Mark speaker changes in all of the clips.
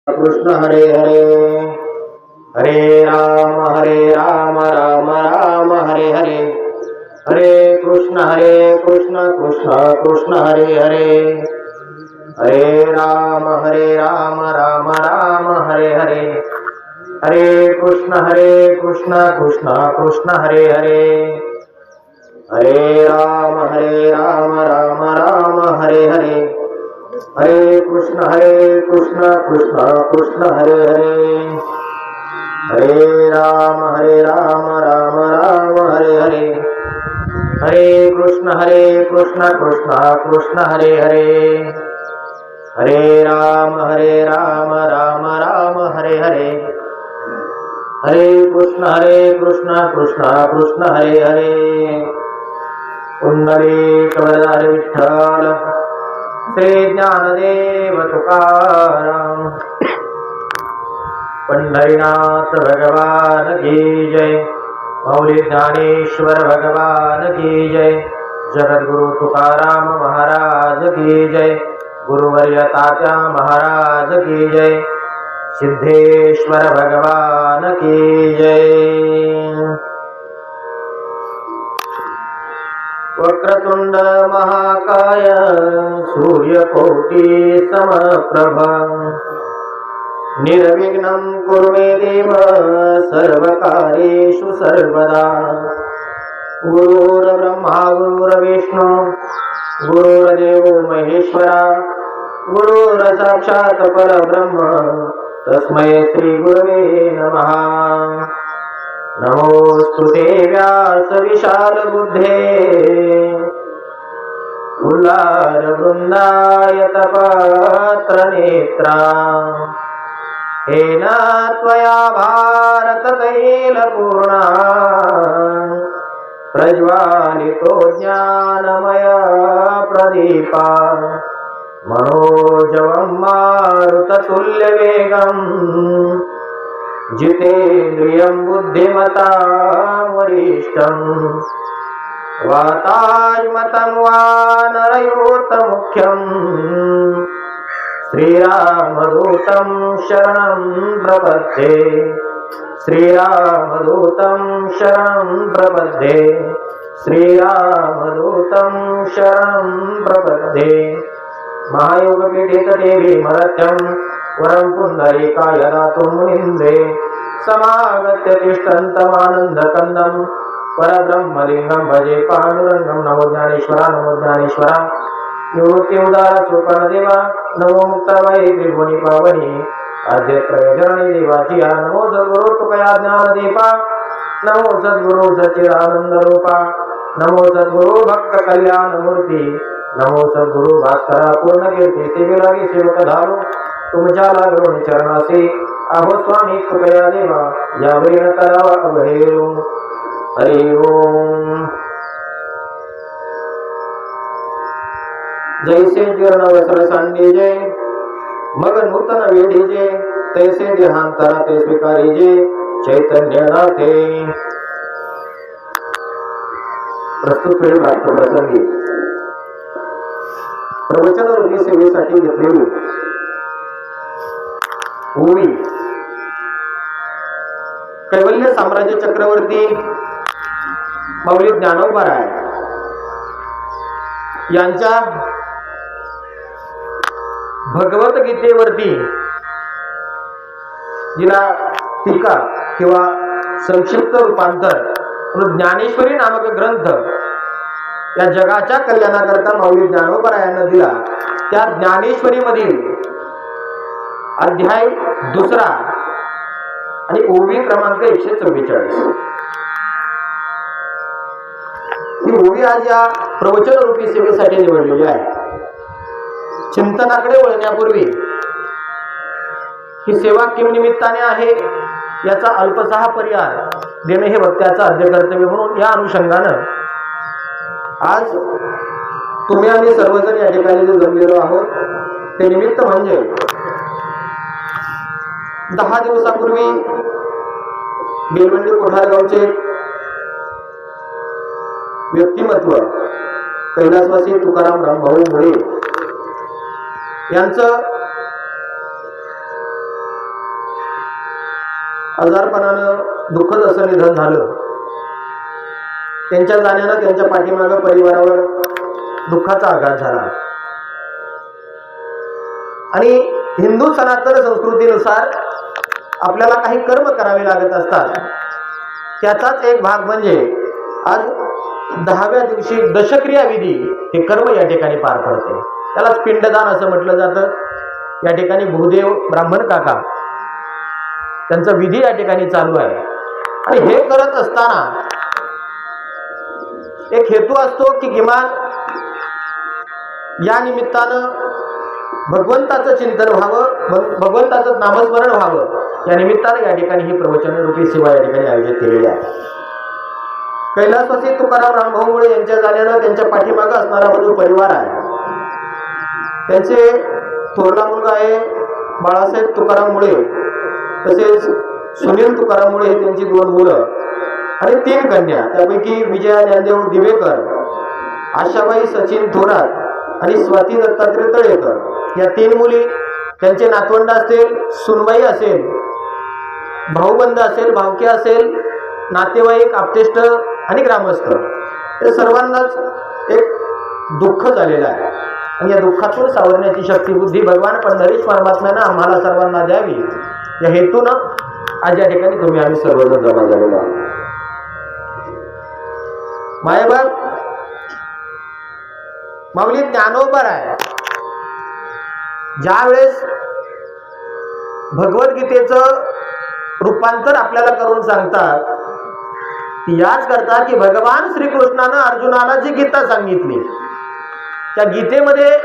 Speaker 1: कृष्ण हरे हरे हरे राम राम राम हरे हरे हरे कृष्ण कृष्ण कृष्ण हरे हरे हरे राम राम राम हरे हरे हरे कृष्ण कृष्ण कृष्ण हरे हरे हरे राम राम हरे हरे हरे कृष्ण कृष्ण कृष्ण हरे हरे हरे राम राम हरे हरे हरे कृष्ण कृष्ण कृष्ण हरे हरे हरे राम राम हरे हरे हरे कृष्ण कृष्ण हरे हरे पुंडरीक वरदारी विठ्ठल श्री ज्ञानदेव तुकाराम पंढरीनाथ भगवान की जय मौली ज्ञानेश्वर भगवान की जय जगद्गुरु तुकाराम महाराज की जय गुरुवर्य तात्या महाराज की जय सिद्धेश्वर भगवान की जय। वक्रतुंड महाकाय सूर्यकोटि समप्रभा निर्विघ्नं कुरु मे देव सर्वकार्येषु सर्वदा। गुरुर्ब्रह्मा गुरुर्विष्णु गुरुर्देवो महेश्वरा गुरुर्साक्षात् परब्रह्म तस्मै श्री गुरवे नमः। नमोस्तुते व्यास विशाल बुद्धे उल्लार वृंदाय तपात्र नेत्रा हेन त्वया भारत तैल पूर्णा प्रज्वालितो ज्ञानमय प्रदीपा मनोजवं मारुततुल्यवेगम् जितेन्द्रियं बुद्धिमतां वरिष्ठं वातात्मतं वानरयूथमुख्यं श्रीरामदूतं शरणं प्रपद्ये श्रीरामदूतं शरणं प्रपद्ये श्रीरामदूतं शरणं प्रपद्ये। महायोगपीठे देवी मरत्यं वरं पुंडरीकाय दातुं मुनीन्द्रे समागत्य तिष्ठन्तमानन्दकन्दं परब्रह्मलिङ्गं भजे पाण्डुरङ्गं। नमो ज्ञानेश्वरा निवृत्ति उदार सुपरदेवा नमो मुक्ताबाई त्रिभुवनी पावनी आद्यत्रयजननी देवाची नमो सद्गुरु तुकया ज्ञानदीपा नमो सद्गुरु सच्चिदानंद रूपा नमो सद्गुरु भक्त कल्याण मूर्ती नमो सद्गुरु भास्करा पूर्ण कीर्ती सेवेलागी सेवक धारू तुमच्या लागून चरणासी आहो स्वामी कृपया देवा यावेळी न करावा अवहेरू। हरि ओम। जैसे जीर्ण वस्त्र सांडीजे मग नूतन वेढीजे तैसे देहांतरा ते स्वीकारीजे चैतन्यनाथे। प्रस्तुत वेळ प्राप्त प्रसंगी प्रवचन रूपी सेवेसाठी घेतलेली ओवी कैवल्य साम्राज्य चक्रवर्ती माऊली ज्ञानोबाराय यांच्या भगवत गीतेवरती जिला टीका किंवा संक्षिप्त रूपांतर ज्ञानेश्वरी नामक ग्रंथ या जगाच्या कल्याणाकरता माऊली ज्ञानोबारायांना दिला। त्या ज्ञानेश्वरी मधील अध्याय 2 आणि ओवी क्रमांक 144 ही ओवी आज या प्रवचन रूपी सेवेसाठी निवडलेली आहे। चिंतनाकडे वळण्यापूर्वी ही सेवा किम निमित्ताने आहे याचा अल्पसहा परिहार देणे हे भक्त्याचा आद्य कर्तव्य म्हणून या अनुषंगानं आज तुम्ही आम्ही सर्वजण या ठिकाणी जे जमलेलो आहोत ते निमित्त म्हणजे 10 दिवसापूर्वी बेलवंडी कोठारगावचे व्यक्तिमत्व कैलासवासी तुकाराम रामभाऊ मुळे यांचं आजारपणानं दुःखद असं निधन झालं. त्यांच्या जाण्यानं त्यांच्या पाठीमागं परिवारावर दुःखाचा आघात झाला. आणि हिंदू सनातन संस्कृतीनुसार आपल्याला काही कर्म करावे लागत असतात. त्याचाच एक भाग म्हणजे आज 10व्या दिवशी दशक्रिया विधी हे कर्म या ठिकाणी पार पडते. त्यालाच पिंडदान असं म्हटलं जातं. या ठिकाणी भूदेव ब्राह्मण काका त्यांचा विधी या ठिकाणी चालू आहे. आणि हे करत असताना एक हेतू असतो की किमान या निमित्तानं भगवंताचं चिंतन व्हावं, भगवंताचं नामस्मरण व्हावं. या निमित्तानं या ठिकाणी ही प्रवचन रूपी सेवा या ठिकाणी आयोजित केलेली आहे. कैलासवासी तुकाराम रामभाऊ मुळे यांच्या जाण्यानं त्यांच्या पाठीमागं असणारा जो परिवार आहे, त्यांचे थोरला मुलगा आहे बाळासाहेब तुकाराम मुळे, तसेच सुनील तुकाराम मुळे हे त्यांची 2 मुलं आणि 3 कन्या. त्यापैकी विजया ज्ञानदेव दिवेकर, आशाबाई सचिन थोरात आणि स्वाती दत्तात्रय तळेकर या 3 मुली. त्यांचे नातवंड असतील, सुनबाई असेल, भाऊबंद असेल, भावके असेल, नातेवाईक, आप्तेष्ट आणि ग्रामस्थ, हे सर्वांनाच एक दुःख झालेलं आहे. आणि या दुःखातून सावरण्याची शक्ती बुद्धी भगवान पंढरीश परमात्म्यानं आम्हाला सर्वांना द्यावी, या हेतूनं आज या ठिकाणी तुम्ही आम्ही सर्वजण जमा झालेलो आहोत. मायबाप माऊली ज्ञानोबर आहे. ज्या वेळेस भगवद्गीतेचं रूपांतर आपल्याला करून सांगतात, ती याच करता की भगवान श्रीकृष्णानं अर्जुनाला जी गीता सांगितली, त्या गीतेमध्ये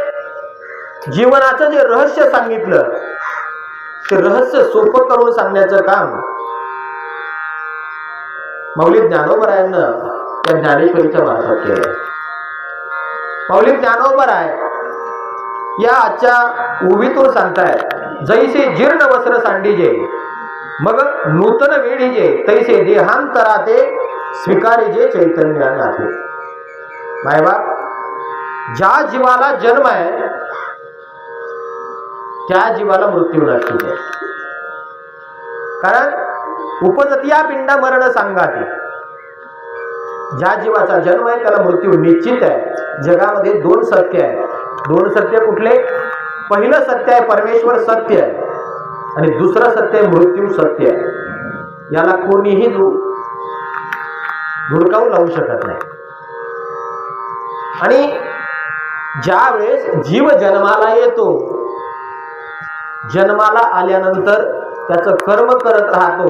Speaker 1: जीवनाचं जे रहस्य सांगितलं, ते रहस्य सोपं करून सांगण्याचं काम माऊली ज्ञानोबरायांनं त्या ज्ञानेश्वरीच्या मार्फत केलं. माऊली ज्ञानोबराय या आजच्या उभीतून सांगतायत, जैसे जीर्ण वस्त्र सांडीजे मग नूतन वेढीजे, तैसे देहांतरा ते स्वीकारिजे चैतन्याने. मायबाप, ज्या जीवाला जन्म आहे त्या जीवाला मृत्यू नक्कीच आहे. कारण उपजतिया पिंड मरण सांगाते. ज्या जीवाचा जन्म आहे त्याला मृत्यू निश्चित आहे. जगामध्ये 2 सत्य आहे. 2 सत्य कुठले? पहिलं सत्य आहे परमेश्वर सत्य आहे, आणि दुसरं सत्य आहे मृत्यू सत्य आहे. याला कोणीही धुडकावून लावू शकत नाही. आणि ज्या वेळेस जीव जन्माला येतो, जन्माला आल्यानंतर त्याचं कर्म करत राहतो.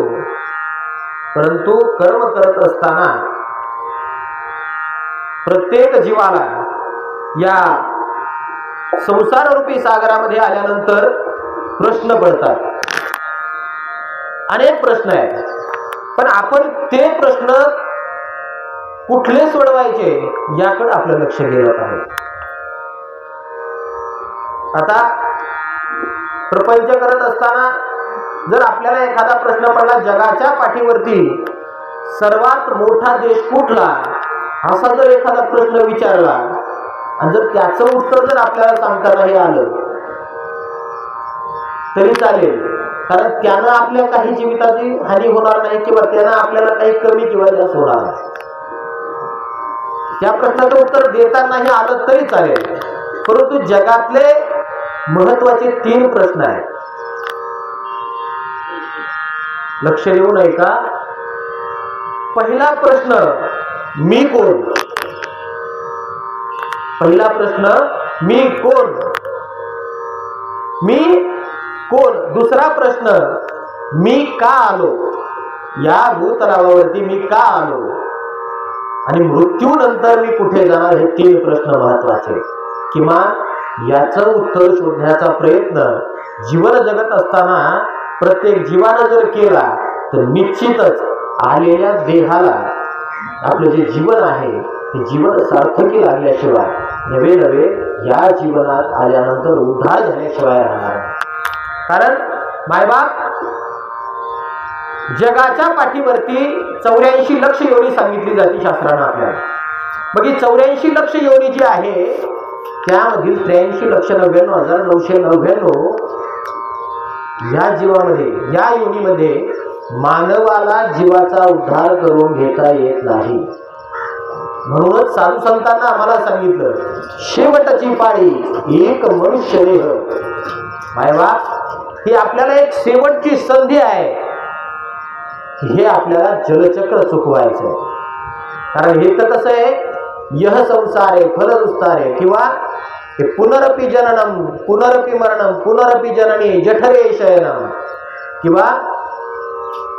Speaker 1: परंतु कर्म करत असताना प्रत्येक जीवाला या संसाररूपी सागरामध्ये आल्यानंतर प्रश्न पडतात. अनेक प्रश्न आहेत, पण आपण ते प्रश्न कुठले सोडवायचे याकडे आपलं लक्ष गेलं पाहिजे. आता प्रपंच करत असताना जर आपल्याला एखादा प्रश्न पडला, जगाच्या पाठीवरती सर्वात मोठा देश कुठला, असा जर एखादा प्रश्न विचारला आणि जर त्याचं उत्तर जर आपल्याला सांगता नाही आलं तरी चालेल. कारण त्यानं आपल्या काही जीविताची हानी होणार नाही किंवा त्यानं आपल्याला काही कमी किंवा जास्त होणार नाही. त्या प्रश्नाचं उत्तर देता नाही आलं तरी चालेल. परंतु जगातले महत्वाचे 3 प्रश्न आहेत. लक्ष देऊ नये का? पहिला प्रश्न, मी कोण? पहिला प्रश्न, मी कोण? मी कोण? दुसरा प्रश्न, मी का आलो? या भूतलावरती मी का आलो? आणि मृत्यूनंतर मी कुठे जाणार? हे 3 प्रश्न महत्वाचे. किमान याचं उत्तर शोधण्याचा प्रयत्न जीवन जगत असताना प्रत्येक जीवानं जर केला तर निश्चितच आलेल्या देहाला आपलं जे जीवन आहे ते जीवन सार्थकी लागल्याशिवाय नवे नवे या जीवनात आल्यानंतर उद्धार झाल्याशिवाय राहणार नाही. कारण मायबाप जगाच्या पाठीवरती 84 लक्ष योनी सांगितली जाते शास्त्रानं आपल्याला. मग ही 84 लक्ष योनी जी आहे त्यामधील 83,99,999 या जीवामध्ये, या योनीमध्ये मानवाला जीवाचा उद्धार करून घेता येत नाही. म्हणूनच साधू संतांना आम्हाला सांगितलं, शेवटची पाळी एक मनुष्य देह. मायवा, ही आपल्याला एक शेवटची संधी आहे. हे आपल्याला जलचक्र चुकवायचं. कारण हे तर कसं आहे, यह संसारे फलदुस्तारे, किंवा हे पुनरपि जननम पुनरपि मरणम पुनरपि जननी जठरे शयनम, किंवा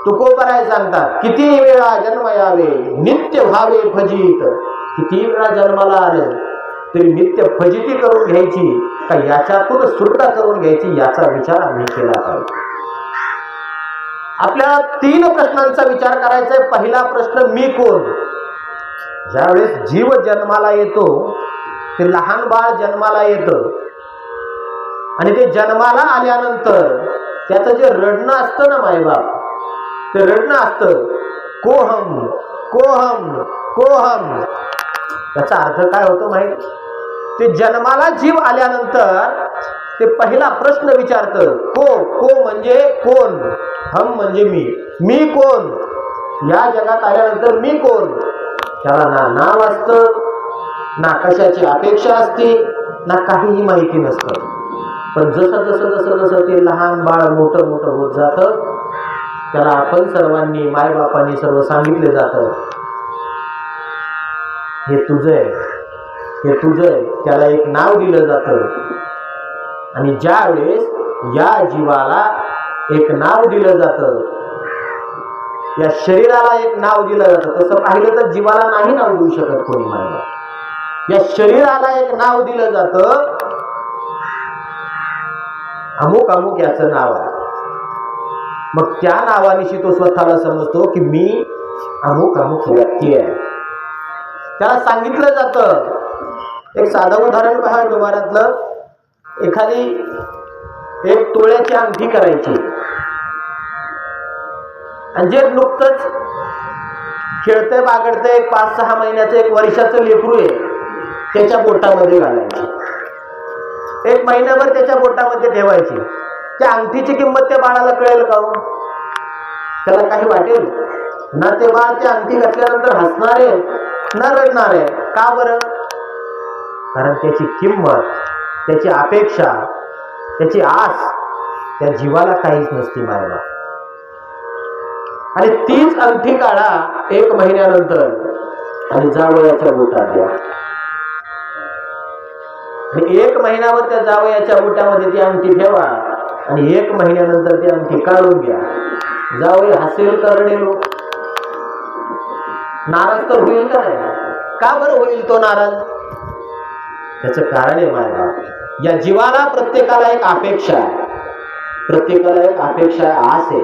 Speaker 1: तुकोबराय सांगतात, किती वेळा जन्म यावे नित्य भावे फजित. किती वेळा जन्माला आलं तरी नित्य फजिती करून घ्यायची का याच्यातून सुटका करून घ्यायची, याचा विचार आम्ही केला पाहिजे. आपल्याला 3 प्रश्नांचा विचार करायचा आहे. पहिला प्रश्न, मी कोण. ज्यावेळेस जीव जन्माला येतो, ते लहान बाळ जन्माला येतं आणि ते जन्माला आल्यानंतर त्याचं जे रडणं असतं ना मायबाप, ते रडणं असतं कोहम कोहम कोहम. त्याचा अर्थ काय होतो माहित? ते जन्माला जीव आल्यानंतर ते पहिला प्रश्न विचारतं, को म्हणजे कोण, हम म्हणजे मी कोण. या जगात आल्यानंतर मी कोण. त्याला ना नाव असतं, ना कशाची अपेक्षा असते, ना काहीही माहिती नसतं. पण जसं जसं जसं जसं ते लहान बाळ मोठं मोठं होत जातं, त्याला आपण सर्वांनी, मायबापांनी सर्व सांगितले जातं, हे तुझं आहे, हे तुझं आहे. त्याला एक नाव दिलं जातं. आणि ज्या वेळेस या जीवाला एक नाव दिलं जातं, या शरीराला एक नाव दिलं जातं. तसं पाहिलं तर जीवाला नाही नाव देऊ शकत कोणी मायबाप. या शरीराला एक नाव दिलं जातं, अमुक अमुक याचं नाव आहे. मग त्या नावानिशी तो स्वतःला समजतो की मी अमुक अमुक व्यक्ती आहे. त्याला सांगितलं जातं. एक साधं उदाहरण पहा व्यवहारातलं. एखादी एक तोळ्याची अंगठी करायची आणि जे नुकतंच खेळतंय बागडतंय, 5-6 महिन्याचं 1 वर्षाचं लेकरू आहे, त्याच्या बोटामध्ये घालायची. 1 महिनाभर त्याच्या बोटामध्ये ठेवायची. त्या अंगठीची किंमत त्या बाळाला कळेल का हो? त्याला काही वाटेल ना? ते बाळ त्या अंगठी घातल्यानंतर हसणार आहे ना रडणार आहे? का बरं? कारण त्याची किंमत, त्याची अपेक्षा, त्याची आस त्या जीवाला काहीच नसती मायला. आणि तीच अंगठी काढा 1 महिन्यानंतर आणि जावयाच्या बोटात द्या. आणि 1 महिनाभर त्या जावयाच्या बोटामध्ये ती अंगठी ठेवा आणि 1 महिन्यानंतर ती अंगठी काढून घ्या. जावई हसेल का रडेल? नाराज तर होईल का नाही? का बरं होईल तो नाराज? त्याचं कारण आहे माझ्या, या जीवाला प्रत्येकाला एक अपेक्षा आहे, प्रत्येकाला एक अपेक्षा आहे, आस आहे.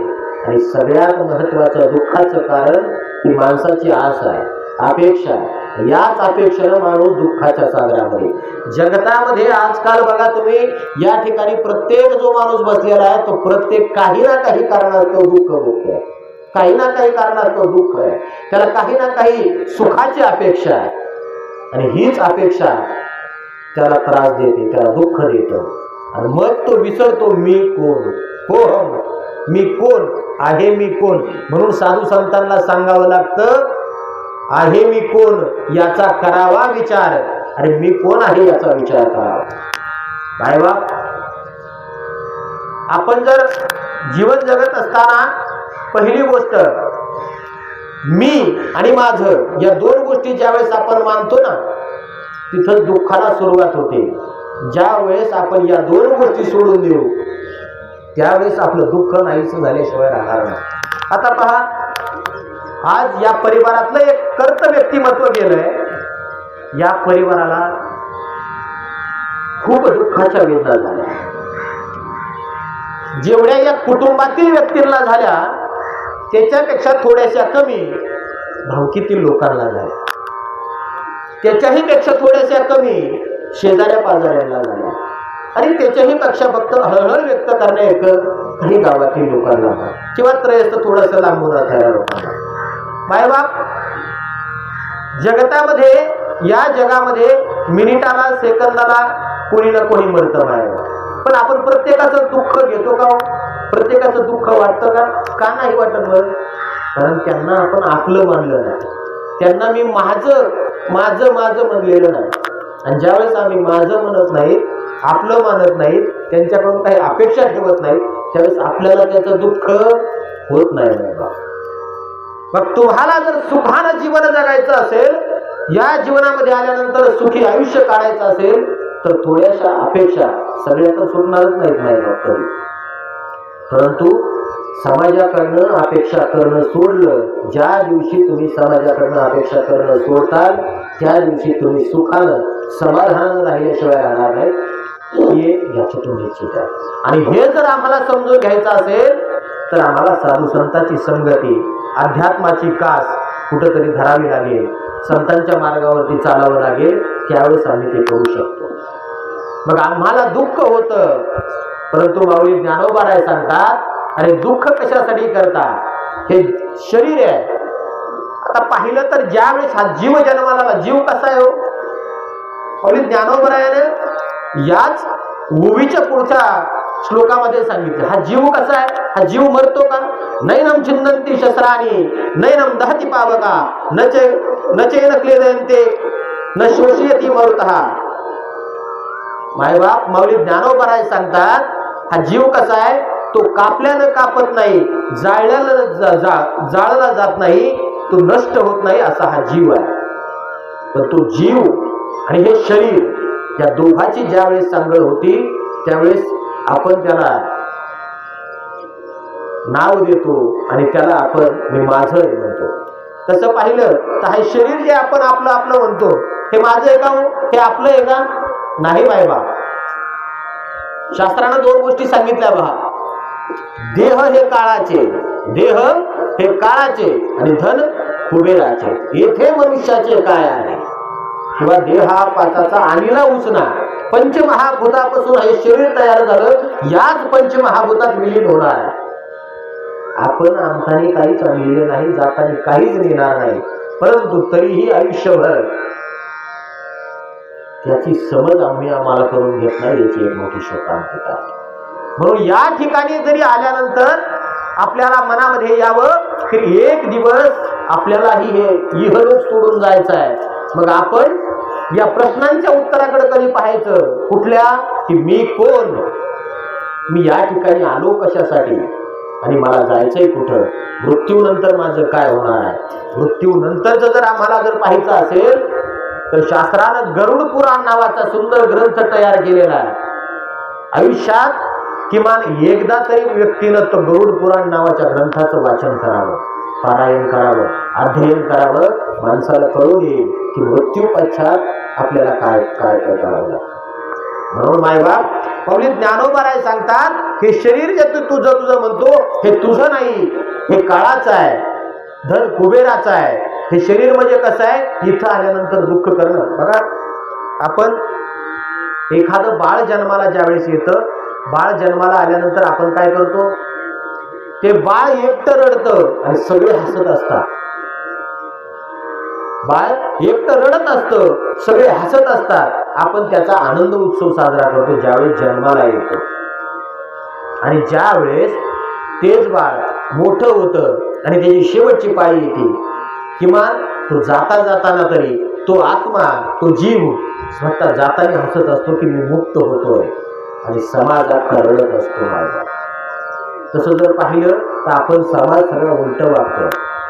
Speaker 1: आणि सगळ्यात महत्वाचं दुःखाचं कारण ही माणसाची आस आहे, अपेक्षा आहे. याच अपेक्षेनं माणूस दुःखाच्या सागरामध्ये, जगतामध्ये आजकाल बघा तुम्ही, या ठिकाणी प्रत्येक जो माणूस बसलेला आहे तो प्रत्येक काही ना काही कारणास्तव दुःख भोगतोय, काही ना काही कारणास्तव दुःख आहे. त्याला काही ना काही सुखाची अपेक्षा आहे आणि हीच अपेक्षा त्याला त्रास देते, त्याला दुःख देतं. आणि मग तो विसरतो मी कोण, हो मी कोण आहे, मी कोण. म्हणून साधू संतांना सांगावं लागतं, आहे मी कोण याचा करावा विचार. अरे मी कोण आहे याचा विचार करावा. बाय बाप, आपण जर जीवन जगत असताना पहिली गोष्ट मी आणि माझं या 2 गोष्टी ज्यावेळेस आपण मानतो ना, तिथं दुःखाला सुरुवात होते. ज्या वेळेस आपण या 2 गोष्टी सोडून देऊ त्यावेळेस आपलं दुःख नाहीच झाल्याशिवाय राहणार नाही. आता पहा, आज या परिवारातलं एक कर्त व्यक्तिमत्व गेलंय. या परिवाराला खूप दुःखाच्या वेदना झाल्या. जेवढ्या या कुटुंबातील व्यक्तींना झाल्या त्याच्यापेक्षा थोड्याशा कमी भावकीतील लोकांना झाल्या, त्याच्याही पेक्षा थोड्याशा कमी शेजाऱ्या पाजाऱ्यांना झाल्या, आणि त्याच्याही पेक्षा फक्त हळहळ व्यक्त करण्याइतकं काही गावातील लोकांना किंवा त्रयस्थ थोडंसं लांबून राहणाऱ्या लोकांना. मायबाप, जगतामध्ये, या जगामध्ये मिनिटाला सेकंदाला कोणी ना कोणी मरतं मायबाप. पण आपण प्रत्येकाचं दुःख घेतो का? प्रत्येकाचं दुःख वाटतं का? का नाही वाटत बरं? कारण त्यांना आपण आपलं मानलं नाही, त्यांना मी माझं माझं माझं म्हणलेलं नाही. आणि ज्यावेळेस आम्ही माझं म्हणत नाही, आपलं मानत नाही, त्यांच्याकडून काही अपेक्षा ठेवत नाही, त्यावेळेस आपल्याला त्याचं दुःख होत नाही बाबा. मग तुम्हाला जर सुखानं जीवन जगायचं असेल, या जीवनामध्ये आल्यानंतर सुखी आयुष्य काढायचं असेल, तर थोड्याशा अपेक्षा सगळ्या तर सुटणारच नाहीत नाही तरी. परंतु समाजाकडनं अपेक्षा करणं सोडलं, ज्या दिवशी तुम्ही समाजाकडनं अपेक्षा करणं सोडताल, त्या दिवशी तुम्ही सुखानं समाधानानं राहिल्याशिवाय राहणार नाही. हे याच्यातून निश्चित आहे. आणि हे जर आम्हाला समजून घ्यायचं असेल तर आम्हाला साधू संतांची संगती, अध्यात्माची कास कुठंतरी धरावी लागेल, संतांच्या मार्गावरती चालावं लागेल, त्यावेळेस आम्ही ते करू शकतो. मग आम्हाला दुःख होतं, परंतु माऊली ज्ञानोबा सांगतात, अरे दुःख कशासाठी करता? हे शरीर आहे. आता पाहिलं तर ज्या वेळेस हा जीव जन्माला, जीव कसा आहे हो? माऊली ज्ञानोबा याच ओवीच्या पुढच्या श्लोकामध्ये सांगितलं, हा जीव कसा आहे? हा जीव मरतो का? नैनम छिन्नंती शस्त्राणी नैनम दहती पावका नचेन क्लेदयन्ते न शोषयति मरुतः. मायबाप माऊली ज्ञानोबा सांगतात, हा जीव कसा आहे? तो कापल्यानं कापत नाही, जाळला जात नाही, तो नष्ट होत नाही, असा हा जीव आहे. पण तो जीव आणि हे शरीर या दोघांची ज्यावेळेस सांगड होती, त्यावेळेस आपण त्याला नाव देतो आणि त्याला आपण मी माझं म्हणतो. तसं पाहिलं तर हे शरीर जे आपण आपलं आपलं म्हणतो, हे माझं आहे का? हे आपलं आहे का? नाही बायबा. शास्त्रानं दोन गोष्टी सांगितल्या पहा. देह हे काळाचे, देह हे काळाचे आणि धन कुबेराचे. येथे मनुष्याचे काय आहे? किंवा देहा पाचाचा आणीला उचना. पंचमहाभूतापासून हे शरीर तयार झालं, याच पंचमहाभूतात विलीन होणार आहे. आपण आमतानी काहीच आणलेलं नाही, जातानी काहीच नेणार नाही, परंतु तरीही आयुष्यभर त्याची समज आम्हाला करून घेत नाही, याची एक मोठी शोकांतिका आहे. म्हणून या ठिकाणी जरी आल्यानंतर आपल्याला मनामध्ये यावं की एक दिवस आपल्यालाही हे इहलोक सोडून जायचं आहे. मग आपण या प्रश्नांच्या उत्तराकडे कधी पाहायचं? कुठल्या? की मी कोण, मी या ठिकाणी आलो कशासाठी आणि मला जायचंय कुठं, मृत्यूनंतर माझं काय होणार आहे. मृत्यूनंतरचं जर आम्हाला जर पाहायचं असेल तर शास्त्रानं गरुड पुराण नावाचा सुंदर ग्रंथ तयार केलेला आहे. आयुष्यात किमान एकदा तरी व्यक्तीनं तो गरुड पुराण नावाच्या ग्रंथाचं वाचन करावं, पारायण करावं, अध्ययन करावं. माणसाला कळून येईल की मृत्यू पश्चात आपल्याला काय काय करावं लागतं. म्हणून मायबाप माऊली ज्ञानोबा सांगतात, हे शरीर जे तुझं म्हणतो, हे तुझं नाही, हे काळाचं आहे, धन कुबेराचं आहे. हे शरीर म्हणजे कसं आहे? इथं आल्यानंतर दुःख करणं. बघा, आपण एखादं बाळ जन्माला ज्यावेळेस येतं, बाळ जन्माला आल्यानंतर आपण काय करतो? ते बाळ एकटं रडतं आणि सगळे हसत असतात. बाळ एकटं रडत असतं, सगळे हसत असतात. आपण त्याचा आनंद उत्सव साजरा करतो ज्यावेळेस जन्माला येतो. आणि ज्यावेळेस तेच बाळ मोठं होतं आणि त्याची शेवटची पाळी येते, किमान तो जाता जाताना तरी तो आत्मा, तो जीव स्वतः जाताना हसत असतो की मी मुक्त होतोय, आणि समाजात रडत असतो माझा. तसं जर पाहिलं तर आपण समाज सगळं उलट वागतोय,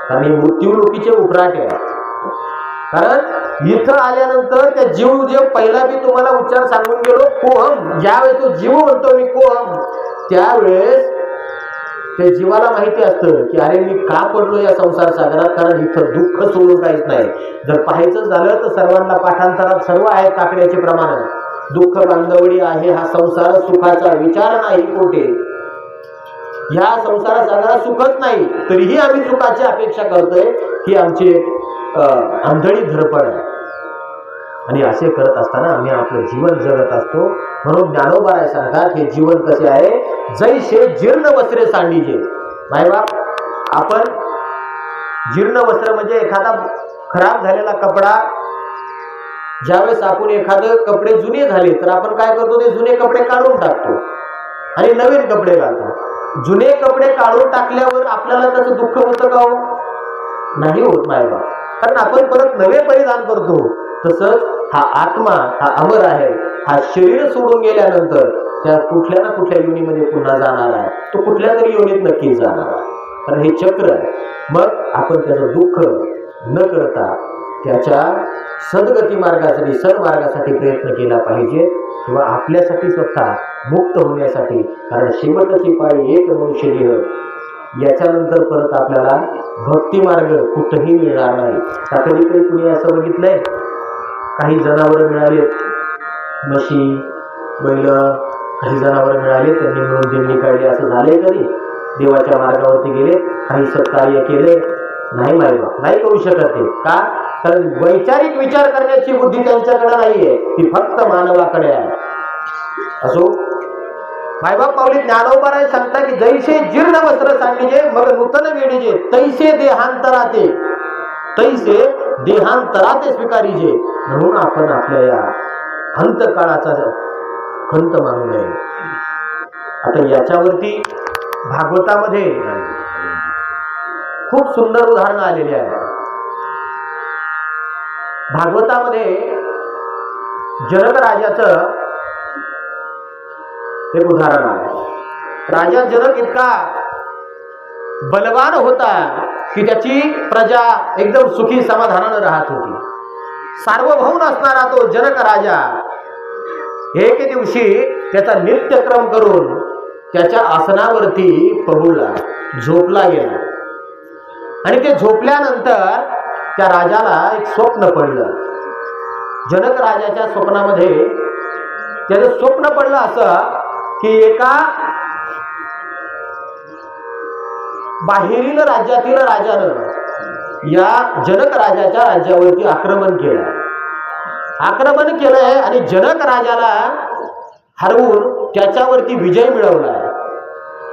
Speaker 1: कारण हे मृत्यूलोकीचे उपराटे आहे. कारण इथं आल्यानंतर त्या जीव जे पहिला मी तुम्हाला उच्चार सांगून गेलो, कोहम, ज्यावेळेस तो जीव म्हणतो मी कोहम, त्यावेळेस त्या जीवाला माहिती असतं की अरे मी का पडलो या संसार सागरात, कारण इथं दुःख सोडून काहीच नाही. जर पाहायचं झालं तर सर्वांना पाठांतरात सर्व आहेत काकड्याचे प्रमाण. दुःख बांधवडी आहे हा संसार, सुखाचा विचार नाही कोठे. ह्या संसार सागरात सुखच नाही, तरीही आम्ही सुखाची अपेक्षा करतोय, ही आमची आंधळी धडपड आहे. आणि असे करत असताना आम्ही आपलं जीवन जगत असतो. म्हणून ज्ञानोबा सांगतात, हे जीवन कसे आहे? जैसे जीर्ण वस्त्रे सांडीजे. मायबाप, आपण जीर्ण वस्त्र म्हणजे एखादा खराब झालेला कपडा. ज्यावेळेस आपण एखादं कपडे जुने झाले तर आपण काय करतो? ते जुने कपडे काढून टाकतो आणि नवीन कपडे घालतो. जुने कपडे काढून टाकल्यावर आपल्याला त्याचं दुःख होतं का हो? नाही होत मायबाप, कारण आपण परत नवे परिधान करतो. तसंच हा आत्मा हा अमर आहे. हा शरीर सोडून गेल्यानंतर त्या कुठल्या ना कुठल्या योनीमध्ये पुन्हा जाणार आहे. तो कुठल्या तरी योनीत नक्कीच जाणार आहे, कारण हे चक्र आहे. मग आपण त्याचं दुःख न करता त्याच्या सद्गती मार्गासाठी सन्मार्गासाठी प्रयत्न केला पाहिजे, किंवा आपल्यासाठी स्वतः मुक्त होण्यासाठी. कारण शेवटची पाळी एक मनुष्य देह, याच्यानंतर परत आपल्याला भक्ती मार्ग कुठंही मिळणार नाही. कधी कधी कुणी असं बघितलंय, काही जनावरं मिळाले, म्हशी बैल काही जनावरं मिळाले, त्यांनी मिळून दिंडी काढली, असं झालंय कधी? देवाच्या मार्गावरती गेले, काही सत्कार्य केले? नाही मायबाप, नाही करू शकत ते. का? कारण वैचारिक विचार करण्याची बुद्धी त्यांच्याकडे नाहीये, ती फक्त मानवाकडे आहे. असो, मायबाप माऊली ज्ञानोबाराय सांगता की जैसे जीर्ण वस्त्र सांडीजे मग नूतन वेडीजे तैसे देहांतराते स्वीकारीजे. म्हणून आपण आपल्या या अंतकाळाचा खंत मानू नये. आता याच्यावरती भागवतामध्ये खूप सुंदर उदाहरणं आलेली आहे. भागवतामध्ये जनक राजाचं एक उदाहरण आहे. राजा जनक इतका बलवान होता की त्याची प्रजा एकदम सुखी समाधानानं राहत होती. सार्वभौम असणारा तो जनक राजा एक दिवशी त्याचा नित्यक्रम करून त्याच्या आसनावरती पहुडला, झोपला गेला. आणि ते झोपल्यानंतर त्या राजाला एक स्वप्न पडलं. जनक राजाच्या स्वप्नामध्ये त्याचं स्वप्न पडलं असं की एका बाहेरील राज्यातील राजानं या जनक राजाच्या राज्यावरती आक्रमण केलंय आणि जनक राजाला हरवून त्याच्यावरती विजय मिळवला.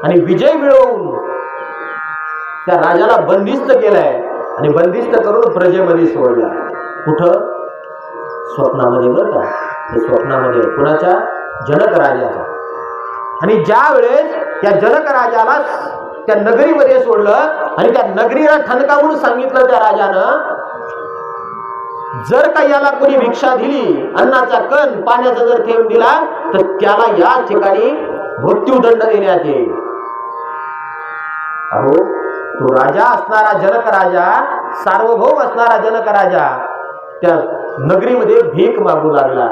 Speaker 1: आणि विजय मिळवून त्या राजाला बंदिस्त केलंय आणि बंदिस्त करून प्रजेमध्ये सोडला. कुठं? स्वप्नामध्ये. बरं का? ते स्वप्नामध्ये कुणाच्या? जनक राजाचा. आणि ज्या वेळेस त्या जनक राजाला त्या नगरीमध्ये सोडलं आणि त्या नगरीला ठणकावून सांगितलं त्या राजानं, जर का याला कोणी भिक्षा दिली, अन्नाचा कण पाण्याचा जर थेंब दिला, तर त्याला या ठिकाणी मृत्यूदंड देण्यात येईल. अहो, तो राजा असणारा जनक राजा, सार्वभौम असणारा जनक राजा त्या नगरीमध्ये भीक मागू लागला.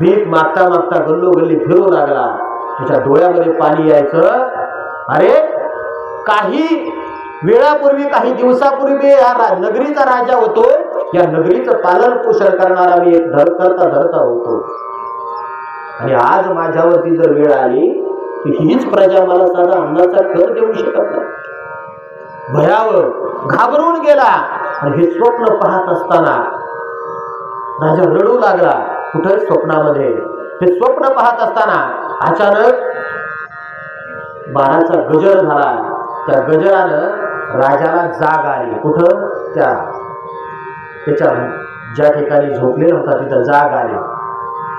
Speaker 1: भीक मागता मागता गल्लोगल्ली फिरू लागला. त्याच्या डोळ्यामध्ये पाणी यायचं. अरे, काही वेळापूर्वी, काही दिवसापूर्वी या नगरीचा राजा होतो, या नगरीचं पालन पोषण करणारा मी एक धरता होतो. आणि आज माझ्यावरती जर वेळ आली तर हीच प्रजा मला साधा अन्नाचा कर देऊ शकत नाही. भयावर घाबरून गेला. आणि हे स्वप्न पाहत असताना राजा रडू लागला. कुठे? स्वप्नामध्ये. हे स्वप्न पाहत असताना अचानक बाणाचा गजर झाला. त्या गजरानं राजाला जाग आली. कुठं? त्याच्या ज्या ठिकाणी झोपलेला होता तिथं जाग आली.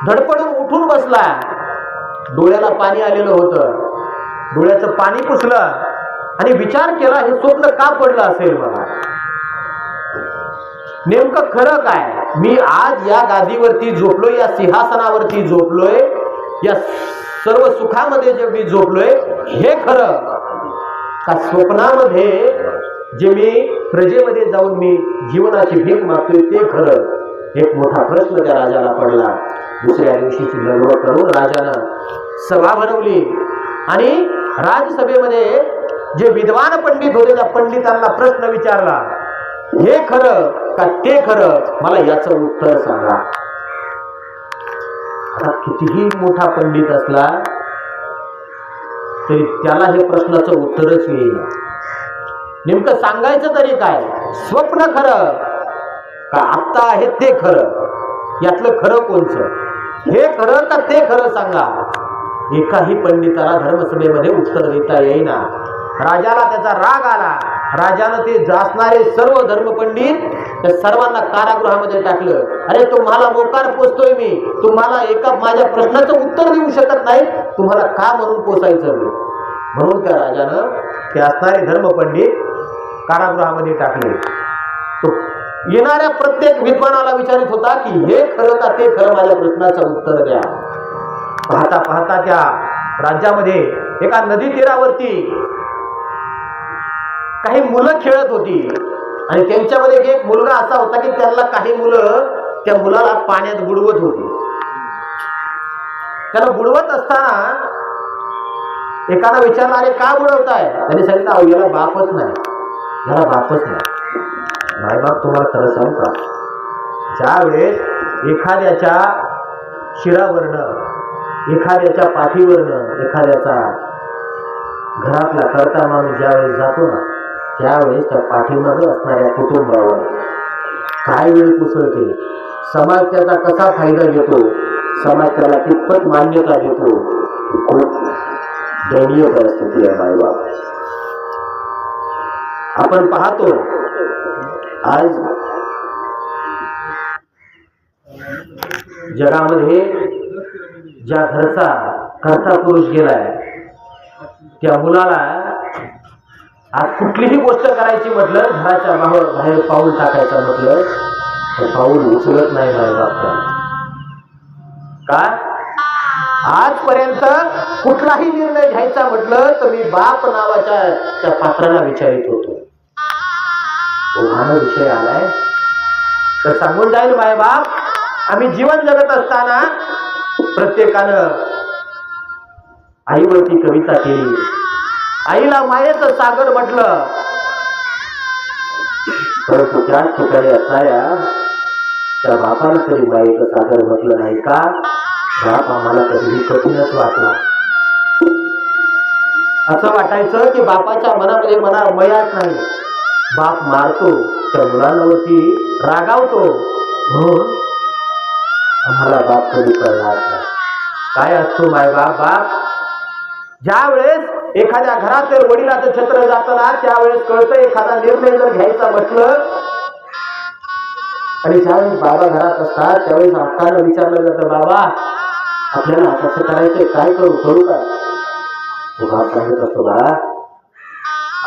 Speaker 1: धडपडून उठून बसला. डोळ्याला पाणी आलेलं होतं. डोळ्याचं पाणी पुसलं आणि विचार केला, हे स्वप्न का पडलं असेल मला? नेमकं खरं काय? मी आज या गादीवरती झोपलोय, या सिंहासनावरती झोपलोय, या सर्व सुखामध्ये जे मी झोपलोय, हे खरं का स्वप्नामध्ये जे मी प्रजेमध्ये जाऊन मी जीवनाची भीक मागतोय ते खरं? एक मोठा प्रश्न त्या राजाला पडला. दुसऱ्या दिवशीची लगबग करून राजानं सभा भरवली आणि राजसभेमध्ये जे विद्वान पंडित होते त्या पंडितांना प्रश्न विचारला, हे खरं का ते खरं? मला याचं उत्तर सांगा. आता कितीही मोठा पंडित असला तरी त्याला हे प्रश्नाचं उत्तरच येईल. नेमकं सांगायचं तरी काय? स्वप्न खरं का आत्ता आहे ते खरं? यातलं खरं कोणचं? हे खरं का ते खरं सांगा. एकाही पंडिताला धर्मसभेमध्ये उत्तर देता येईना. राजाला त्याचा राग आला. राजानं ते असणारे सर्व धर्मपंडित त्या सर्वांना कारागृहामध्ये टाकलं. अरे, तुम्हाला मोकार पोचतोय मी, तुम्हाला एका माझ्या प्रश्नाचं उत्तर देऊ शकत नाही, तुम्हाला का म्हणून पोचायचं? म्हणून त्या राजानं ते असणारे धर्मपंडित कारागृहामध्ये टाकले. तो येणाऱ्या प्रत्येक विद्वानाला विचारित होता की हे खरं का ते खरं, माझ्या प्रश्नाचं उत्तर द्या. पाहता पाहता त्या राज्यामध्ये एका नदी तीरावरती काही मुलं खेळत होती आणि त्यांच्यामध्ये एक मुलगा असा होता की त्यांना काही मुलं त्या मुलाला पाण्यात बुडवत होती. त्याला बुडवत असताना एकाला विचारलं, अरे का बुडवताय? त्यांनी सांगितलं, अहो याला बापच नाही, याला बापच नाही. नाही बाप, तुम्हाला खरं सांगू का, ज्या वेळेस एखाद्याच्या शिरावरनं, एखाद्याच्या पाठीवरनं, एखाद्याचा घरातला करता माणूस ज्यावेळेस जातो ना, त्यावेळेस त्या पाठीमागे असणाऱ्या कुटुंबावर काय वेळ कुसळते, समाज त्याचा कसा फायदा घेतो, समाज त्याला कितपत मान्यता देतो, खूप दयनीय परिस्थिती आहे मायबाप. आपण पाहतो आज जगामध्ये ज्या घरचा कर्ता पुरुष गेलाय त्या मुलाला आज कुठलीही गोष्ट करायची म्हटलं, घराच्या बाहेर पाऊल टाकायचं म्हटलं तर पाऊल उचलत नाही मायबाप. काय आजपर्यंत कुठलाही निर्णय घ्यायचा म्हटलं तर मी बाप नावाच्या त्या पात्राला विचारित होतो. ओघानं विषय आलाय तर सांगून जाईल मायबाप, आम्ही जीवन जगत असताना प्रत्येकानं आईवरती कविता केली, आईला मायेचं सागर म्हटलं, परंतु त्याच ठिकाणी असणाऱ्या त्या बापाला कधी मायेचं सागर म्हटलं नाही का? बाप आम्हाला कधीही कठीणच वाटला. असं वाटायचं की बापाच्या मनामध्ये मयाच नाही, बाप मारतो, त्या मुलांवरती रागावतो, म्हणून आम्हाला बाप कधी कळणार नाही. काय असतो मायबाप? बाप ज्या वेळेस एखाद्या घरातील वडिलाचं छत्र जातं ना, त्यावेळेस कळतं एखादा निर्णय जर घ्यायचा म्हटलं, आणि ज्यावेळेस बाबा घरात असतात त्यावेळेस हक्कानं विचारलं जातं, बाबा आपल्याला असं करायचंय, काय करू का? तो बाप सांगत असतो, बाळा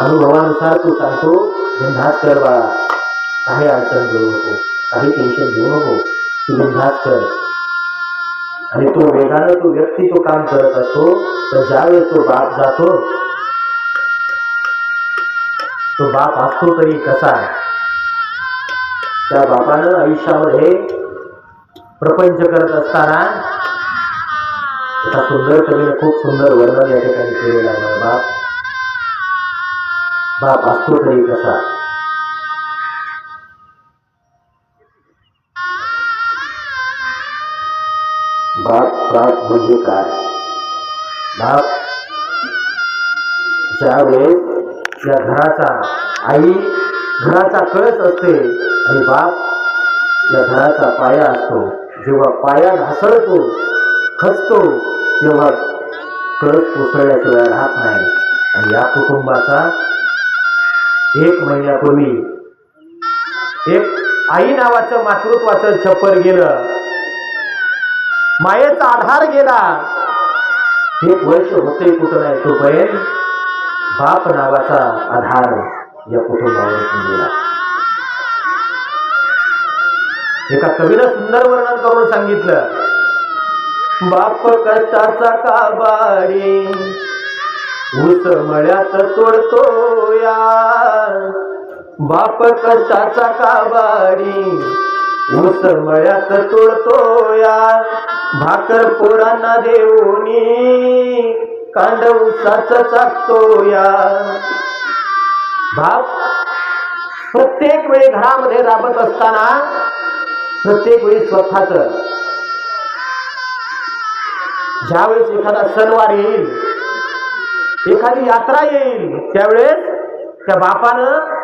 Speaker 1: अनुभवानुसार तू सांगतो, बिनधास्त कर बाळा, काही अडचण घेऊ नको, काही टेन्शन घेऊ नको, तू बिनधास्त कर. आणि तो वेगानं तो व्यक्ती तो काम करत असतो, तर ज्यावेळेस तो बाप जातो, तो बाप असतो तरी कसा, त्या बापानं आयुष्यामध्ये प्रपंच करत असताना एका सुंदर कवीने खूप सुंदर वर्णन या ठिकाणी केलेलं आहे. बाप असतो तरी कसा. बाप म्हणजे काय? बाप ज्यावेळेस या घराचा, आई घराचा कळस असते आणि बाप या घराचा पाया असतो. जेव्हा पाया ढासळतो, खचतो, तेव्हा कळस कोसळल्याशिवाय राहत नाही. आणि या कुटुंबाचा 1 महिन्यापूर्वी एक आई नावाचं मातृत्वाचं छप्पर गेलं, मायेचा आधार गेला. 1 वर्ष होते कुठं नाही तोपर्यंत बाप नावाचा आधार या कुटुंबावरून गेला. एका कवीनं सुंदर वर्णन करून सांगितलं, बाप कष्टाचा काबाडी ऊस मळ्यात तोडतो या, बाप कष्टाचा काबाडी ऊस मळ्यात तोडतो या, भाकर पोरांना देऊनी कांड ऊसाचं चाकतो या. बाप प्रत्येक वेळी घरामध्ये राबत असताना प्रत्येक वेळी स्वतःच, ज्यावेळेस एखादा सणवार येईल, एखादी यात्रा येईल, त्यावेळेस त्या बापानं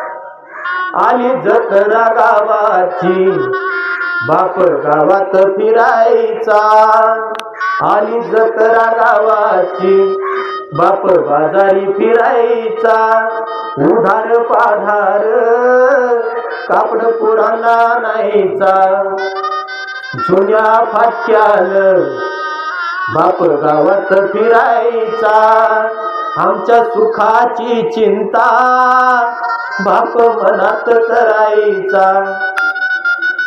Speaker 1: आली जत्रा गावाची, बाप गावात फिरायचा, आली जत्रा गावाची, बाप बाजारी फिरायचा, उधार पाधार कापड पुराणा नाहीचा, जुन्या फाटक्यान बाप गावात फिरायचा, आमच्या सुखाची चिंता बाप मनात करायचा,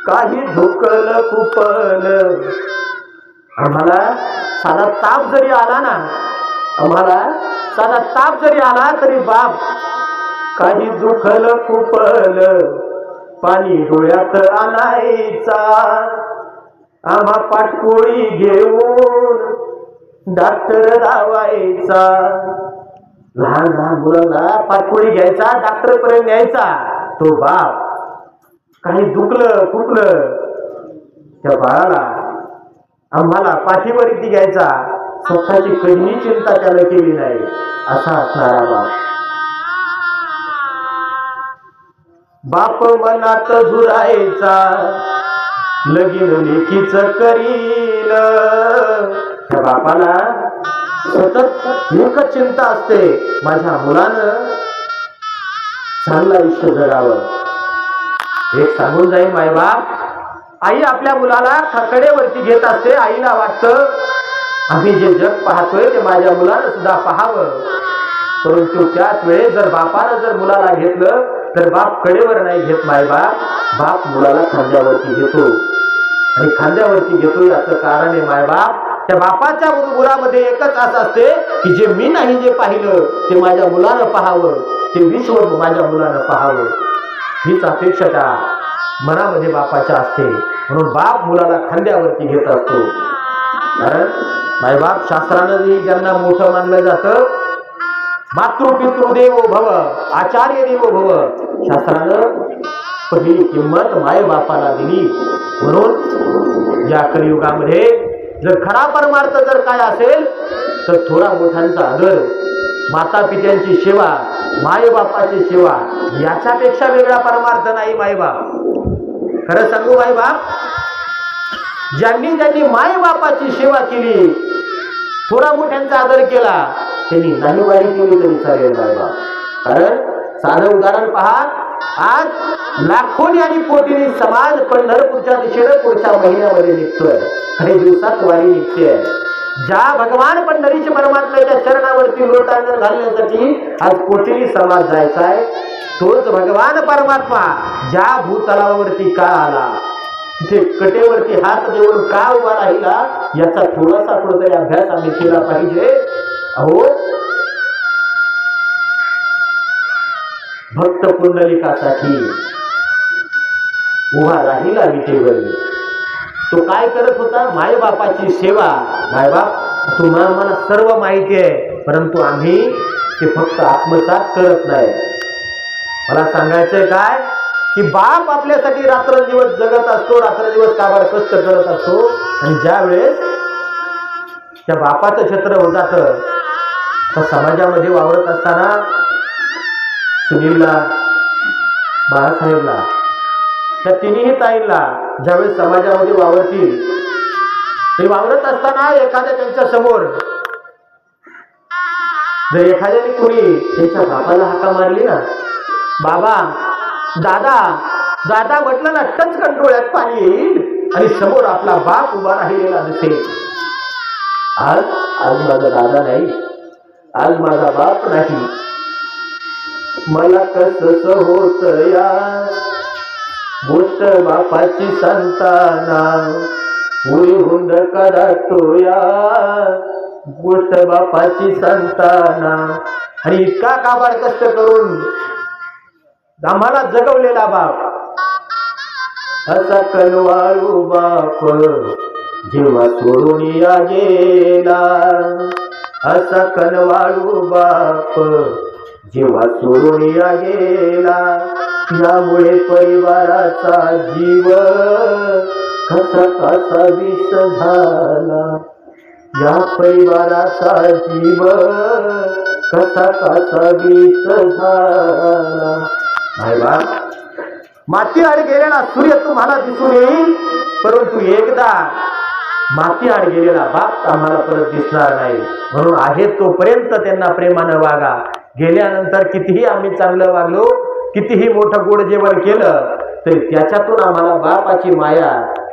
Speaker 1: काही धुकल खुपल आम्हाला साधा ताप जरी आला ना, आम्हाला साधा ताप जरी आला तरी बाप काही दुखल खुपल पाणी डोळ्यात आणायचा, आम्हा पाटकोळी घेऊन डॉक्टर लावायचा. लहान लहान मुलांना पाटकोळी घ्यायचा, डॉक्टर पर्यंत न्यायचा तो बाप. काही दुखलं खुपलं त्या बाळाला आम्हाला पाठीवरती घ्यायचा, स्वतःची कधीही चिंता त्याला केली नाही असा असणारा बाप. बाप मनात झुरायचा, लगीन लेकीच करील. त्या बापाला सतत एकच चिंता असते, माझ्या मुलानं चांगलं आयुष्य जगावं. एक सांगून जाईल मायबाप, आई आपल्या मुलाला कडेवरती घेत असते. आईला वाटतं आम्ही जे जग पाहतोय ते माझ्या मुलानं सुद्धा पाहावं. परंतु त्याच वेळेस जर बापानं जर मुलाला घेतलं तर बाप कडेवर नाही घेत मायबाप, बाप मुलाला खांद्यावरती घेतो. आणि खांद्यावरती घेतो याचं कारण आहे मायबाप, त्या बापाच्या मुलामध्ये एकच असं असते की जे मी नाही जे पाहिलं ते माझ्या मुलानं पाहावं, ते विश्व माझ्या मुलानं पाहावं. हीच अपेक्षा त्या मनामध्ये बापाच्या असते. म्हणून बाप मुलाला खांद्यावरती घेत असतो. कारण मायबाप शास्त्रानं ज्यांना मोठं मानलं जातं, मातृपितृ देवो भव, आचार्य देवो भव, शास्त्रानं पहिली किंमत माय बापाला दिली. म्हणून या कलियुगामध्ये जर खरा परमार्थ जर काय असेल तर थोडा मोठ्यांचा आदर, माता पित्यांची सेवा, माय बापाची सेवा, याच्यापेक्षा वेगळा परमार्थ नाही मायबाप. खरं सांगू मायबाप, ज्यांनी ज्यांनी माय बापाची सेवा केली, थोडा मोठ्यांचा आदर केला, त्यांनी नाही वारी केली तरी चालेल मायबाप. कारण साधं उदाहरण पहा, आज लाखोनी आणि कोटीनी समाज पंढरपूरच्या दिशेने पुढच्या महिन्यामध्ये निघतोय. काही दिवसात वारी निघते. ज्या भगवान पंढरीचे परमात्म्याच्या चरणावरती लोटांगण घालण्यासाठी आज कोटीनी समाज जायचा आहे, तोच भगवान परमात्मा ज्या भूतलावरती का आला, तिथे कटेवरती हात देऊन का उभा राहिला, याचा थोडासा कुठेतरी अभ्यास आम्ही केला पाहिजे. अहो, भक्त पुंडलिकासाठी उभा राहिला विटेवर. तो काय करत होता? मायबापाची सेवा. मायबाप तुम्हाला मला सर्व माहिती आहे, परंतु आम्ही ते फक्त आत्मसात करत नाही. मला सांगायचंय काय की बाप आपल्यासाठी रात्रंदिवस जगत असतो, रात्रंदिवस काबाड कष्ट करत असतो. आणि ज्या वेळेस त्या बापाचं छत्र होत जातं, तर समाजामध्ये वावरत असताना सुनीलला, बाळासाहेबला, त्या तिन्ही ताईंना ज्यावेळेस समाजामध्ये वावरतील, ते वावरत असताना एखाद्या त्यांच्या समोर जर एखाद्याने कोणी त्यांच्या बापाला हाका मारली ना, बाबा, दादा, दादा म्हटलं ना, टचकन डोळ्यात पाणी येईल आणि समोर आपला बाप उभा राहिलेला दिसेल. आज आज माझा दादा नाही, आज माझा बाप नाही, मला कसंच होत या गोष्ट बापाची संताना, पुरी हुंड करातो या गोष्ट बापाची संताना. आणि इतका काबाड कष्ट करून आम्हाला जगवलेला बाप, असा कनवाळू बाप जेव्हा सोडून या गेला, असा कनवाळू बाप जेव्हा सोडून या गेला. यामुळे परिवाराचा जीव कसा कसा विष झाला, या परिवाराचा जीव कसा कसा विष झाला. मायबाप, माती आड गेलेला सूर्य तुम्हाला दिसून येईल, परंतु एकदा माती आड गेलेला बाप आम्हाला परत दिसणार नाही. म्हणून आहे तोपर्यंत त्यांना प्रेमानं वागा. गेल्यानंतर कितीही आम्ही चांगलं वागलो, कितीही मोठं गोड जेवण केलं, तरी त्याच्यातून आम्हाला बापाची माया,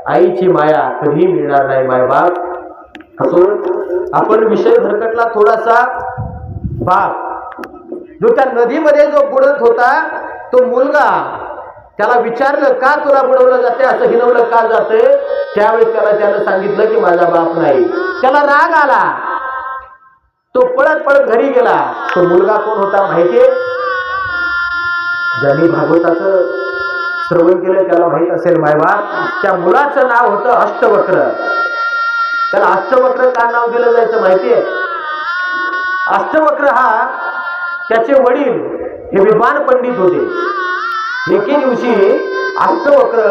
Speaker 1: आईची माया कधी मिळणार नाही मायबाप. आपण विषय भरकटला थोडासा, बाप जो त्या नदीमध्ये जो बुडत होता तो मुलगा त्याला विचारलं का तुला बुडवलं जाते, असं हिनवलं का जाते, त्यावेळेस त्यानं सांगितलं की माझा बाप नाही. त्याला राग आला, तो पळत पळत घरी गेला. तो मुलगा कोण होता माहितीये? ज्यांनी भागवताचं श्रवण केलं त्याला माहित असेल मायबाप, त्या मुलाचं नाव होतं अष्टवक्र. त्याला अष्टवक्र का नाव दिलं जायचं माहितीये? अष्टवक्र हा त्याचे वडील हे विद्वान पंडित होते. एके दिवशी अष्टवक्र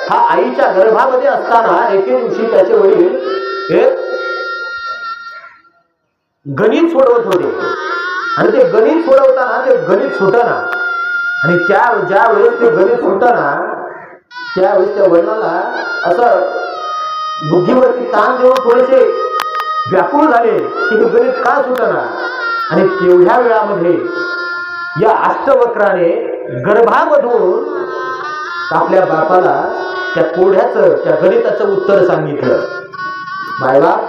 Speaker 1: हा आईच्या गर्भामध्ये असताना एके दिवशी त्याचे वडील हे गणित सोडवत होते आणि ते गणित सोडवताना ते गणित सुटना आणि ज्या वेळेस ते गणित सुटना त्यावेळेस त्या वडिलांना असं बुद्धीवरती ताण देऊन थोडेसे व्याकुळ झाले की हे गणित का सुटना. आणि तेवढ्या वेळामध्ये या अष्टवक्राने गर्भामधून आपल्या बापाला त्या कोढ्याचं त्या गणिताचं उत्तर सांगितलं. मायबाप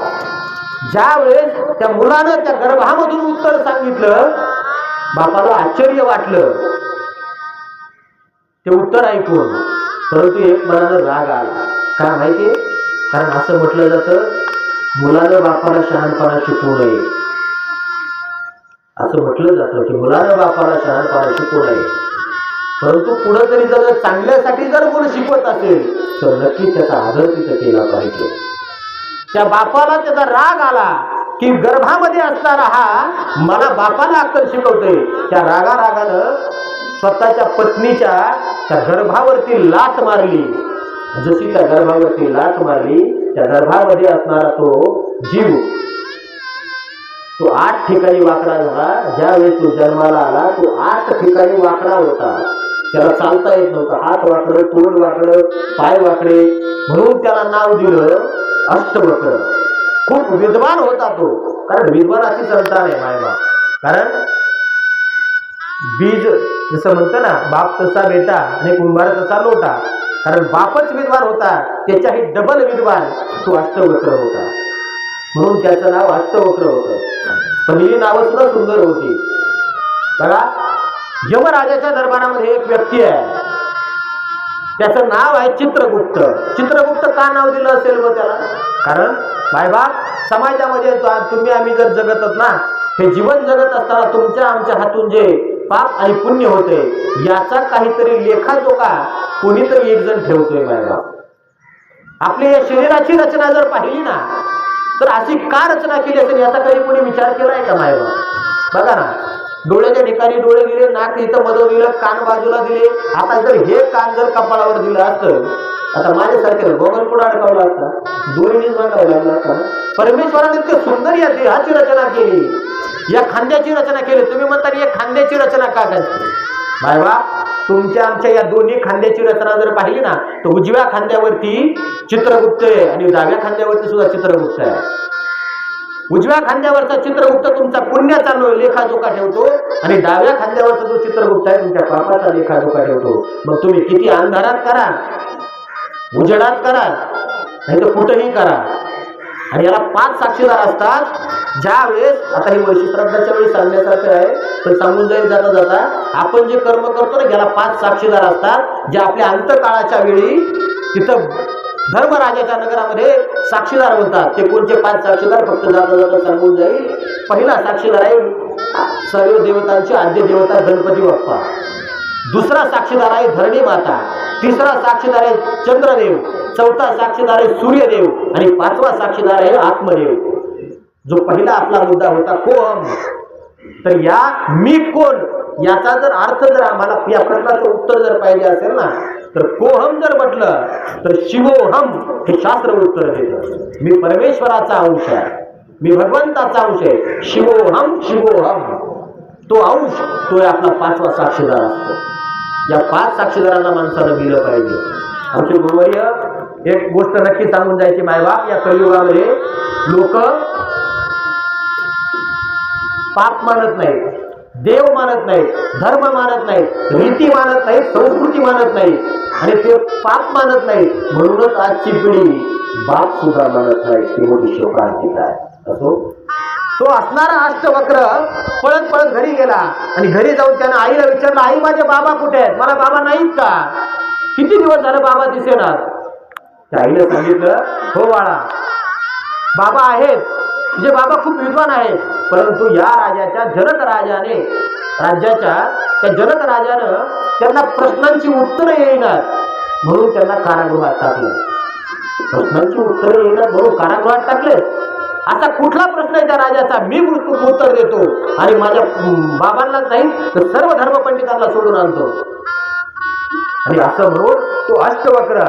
Speaker 1: ज्या वेळेस त्या मुलानं त्या गर्भामधून उत्तर सांगितलं बापाला आश्चर्य वाटलं ते उत्तर ऐकून, परंतु एक मनानं राग आला. का माहितीये? कारण असं म्हटलं जातं मुलानं बापाला शहाणपणा शिकवू नये. असं म्हटलं जातं की मुलानं बापाला शहाणपणा शिकवू नये. परंतु कुठंतरी जर चांगल्यासाठी जर कोण शिकवत असेल तर नक्की त्याचा आदर तिथं केला पाहिजे. त्या बापाला त्याचा राग आला की गर्भामध्ये असणारा हा मला बापाला अक्कल शिकवतोय. त्या रागानं स्वतःच्या पत्नीच्या त्या गर्भावरती लाथ मारली. जशी त्या गर्भावरती लाथ मारली त्या गर्भामध्ये असणारा तो जीव तो 8 ठिकाणी वाकडा झाला. ज्यावेळेस तो जन्माला आला तो 8 ठिकाणी वाकडा होता. त्याला चालता येत नव्हतं. हात वाकडं, तोंड वाकडं, पाय वाकडे, म्हणून त्याला नाव दिलं अष्टवक्र. खूप विद्वान होता तो, कारण विद्वानाची संतान आहे मायबाप. कारण बीज जसं म्हणतं ना बाप तसा बेटा आणि कुंभार तसा लोटा, कारण बापच विद्वान होता त्याच्याही डबल विद्वान तो अष्टवक्र होता. म्हणून त्याचं नाव अष्टवक्र होतं. पण ही नावं सुद्धा सुंदर होती. बघा यमराजाच्या दरबारामध्ये एक व्यक्ती आहे, त्याचं नाव आहे चित्रगुप्त. चित्रगुप्त का नाव दिलं असेल मग त्याला? कारण मायबाप समाजामध्ये तुम्ही आम्ही जर जगतच ना, हे जीवन जगत असताना तुमच्या आमच्या हातून जे पाप आणि पुण्य होते याचा काहीतरी लेखाजोखा कोणीतरी एक जण ठेवतोय मायबाप. आपल्या या शरीराची रचना जर पाहिली ना तर अशी का रचना केली असेल याचा काही कोणी विचार केलाय का मायबाप? बघा ना, डोळ्याच्या ठिकाणी डोळे दिले, नाक इथं मधून दिलं, कान बाजूला दिले. आता जर हे कान जर कपाळावर दिलं असतं, आता माझ्यासारखे गोगल कुठं अडकवला असता, दोरीनेच बांधायला लागला असता. परमेश्वराने इतकं सुंदर या देहाची रचना केली, या खांद्याची रचना केली. तुम्ही म्हणता या खांद्याची रचना का करते? मायबाप तुमच्या आमच्या या दोन्ही खांद्याची रचना जर पाहिली ना तर उजव्या खांद्यावरती चित्रगुप्त आहे आणि डाव्या खांद्यावरती सुद्धा चित्रगुप्त आहे. उजव्या खांद्यावरचा चित्रगुप्त तुमचा पुण्याचा लेखाजोखा ठेवतो आणि डाव्या खांद्यावरचा जो चित्रगुप्त आहे तुमच्या पापाचा लेखाजोखा ठेवतो. मग तुम्ही किती अंधारात करा, उजेडात करा, नाही तर कुठेही करा. आणि याला 5 साक्षीदार असतात. ज्या वेळेस आता हे वर्षश्राद्धाच्या वेळी सांगण्यासारखं आहे तर सांगून जाईल जाता जाता, आपण जे कर्म करतो ना याला 5 साक्षीदार असतात जे आपल्या अंतकाळाच्या वेळी तिथं धर्मराजाच्या नगरामध्ये साक्षीदार होतात. ते कोणते 5 साक्षीदार फक्त जाता जाता सांगून जाईल. पहिला साक्षीदार आहे सर्व देवतांची आद्य देवता गणपती बाप्पा. दुसरा साक्षीदार आहे धरणी माता. तिसरा साक्षीदार आहे चंद्रदेव. चौथा साक्षीदार आहे सूर्यदेव आणि 5वा साक्षीदार आहे आत्मदेव. जो पहिला आपला मुद्दा होता कोहम, तर या मी कोण याचा जर अर्थ जर आम्हाला या प्रश्नाचं उत्तर जर पाहिजे असेल ना तर कोहम जर म्हटलं तर शिवोहम हे शास्त्र उत्तर देतं. मी परमेश्वराचा अंश आहे, मी भगवंताचा अंश आहे. शिवोहम शिवोहम तो अंश तो आपला 5वा साक्षीदार असतो. या 5 साक्षीदारांना माणसानं दिलं पाहिजे. आमचे गुरुवर्य एक गोष्ट नक्की सांगून जायची मायबाप, या कलियुगामध्ये लोक पाप मानत नाहीत, देव मानत नाहीत, धर्म मानत नाहीत, रीती मानत नाहीत, संस्कृती मानत नाहीत आणि ते पाप मानत नाहीत. म्हणूनच आजची पिढी बाप सुद्धा मानत नाही. ती मोठी शोकांतिका आहे. असो तो असणारा अष्टवक्र पळत पळत घरी गेला आणि घरी जाऊन त्यानं आईला विचारलं, आई माझे बाबा कुठे आहेत, मला बाबा नाहीत का, किती दिवस झाले बाबा दिसेनात. त्या आईला सांगितलं, हो बाळा बाबा आहेत, तुझे बाबा खूप विद्वान आहेत, परंतु या राजाच्या जनक राजाने राज्याच्या त्या जनक राजानं त्यांना प्रश्नांची उत्तरं येणार म्हणून त्यांना कारागृहात टाकलं. प्रश्नांची उत्तरं येणार म्हणून कारागृहात टाकले. असा कुठला प्रश्न आहे त्या राजाचा, मी उत्तर देतो आणि माझ्या बाबांना नाही तर सर्व धर्मपंडितांना सोडून आणतो. आणि असं म्हणून तो अष्टवक्र